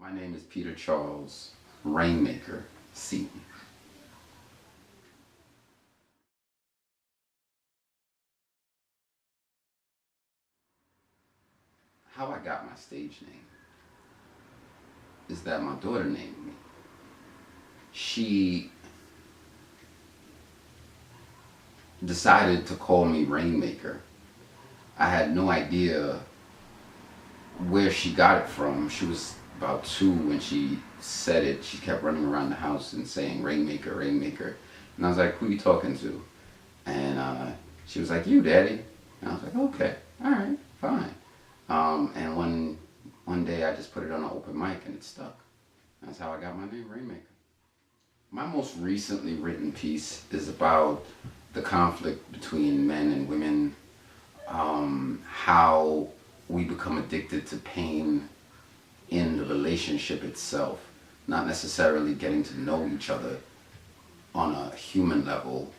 My name is Peter Charles RainMaker Seaton. How I got my stage name is that my daughter named me. She decided to call me RainMaker. I had no idea where she got it from. She was about 2 when she said it. She kept running around the house and saying RainMaker, RainMaker. And I was like, who are you talking to? And she was like, you, Daddy. And I was like, okay, all right, fine. And one day I just put it on an open mic and it stuck. That's how I got my name, RainMaker. My most recently written piece is about the conflict between men and women, how we become addicted to pain in the relationship itself, not necessarily getting to know each other on a human level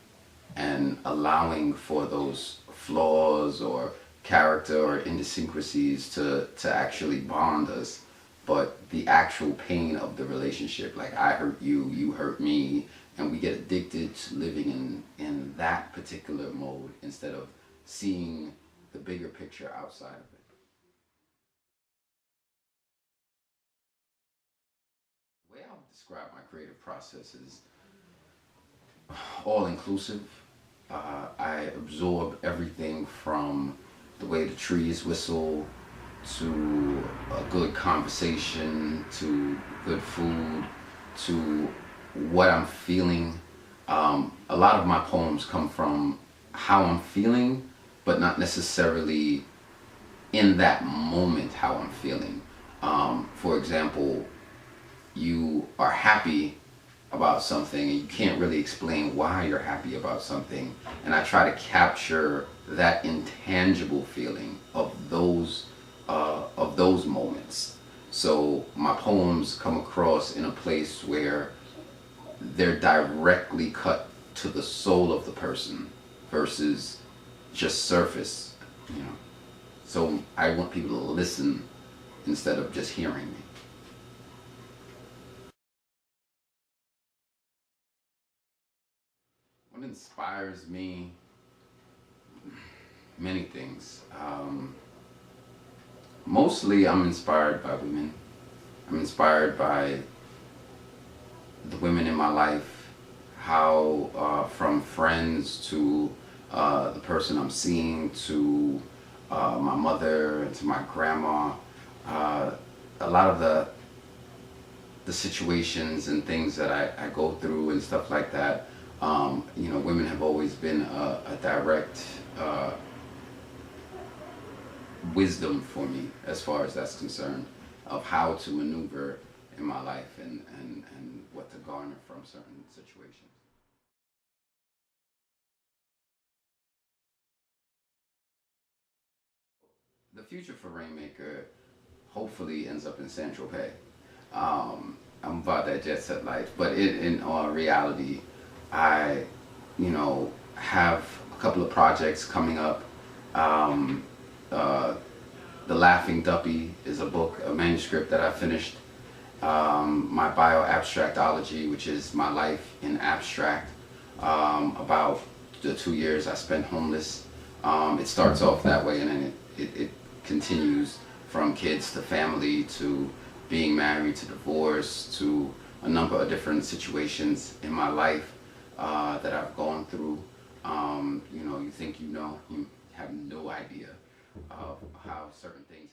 and allowing for those flaws or character or idiosyncrasies to actually bond us, but the actual pain of the relationship, like I hurt you, you hurt me, and we get addicted to living in that particular mode instead of seeing the bigger picture outside of it. The way I would describe my creative process is all inclusive. I absorb everything from the way the trees whistle to a good conversation to good food to what I'm feeling. A lot of my poems come from how I'm feeling, but not necessarily in that moment how I'm feeling. For example, you are happy about something and you can't really explain why you're happy about something, and I try to capture that intangible feeling of those moments. So my poems come across in a place where they're directly cut to the soul of the person versus just surface, you know. So I want people to listen instead of just hearing me. What inspires me? Many things. Mostly I'm inspired by women. I'm inspired by the women in my life, how from friends to the person I'm seeing to my mother and to my grandma. A lot of the situations and things that I go through and stuff like that, you know, women have always been a direct wisdom for me as far as that's concerned, of how to maneuver in my life and what to garner from certain situations. The future for RainMaker hopefully ends up in San Tropez. I'm about that jet set life, but in all reality, I, you know, have a couple of projects coming up. The Laughing Duppy is a book, a manuscript that I finished. My bio-abstractology, which is my life in abstract, about the 2 years I spent homeless. It starts off that way and then it continues from kids to family to being married to divorce to a number of different situations in my life that I've gone through. You know, you think you know, you have no idea of how certain things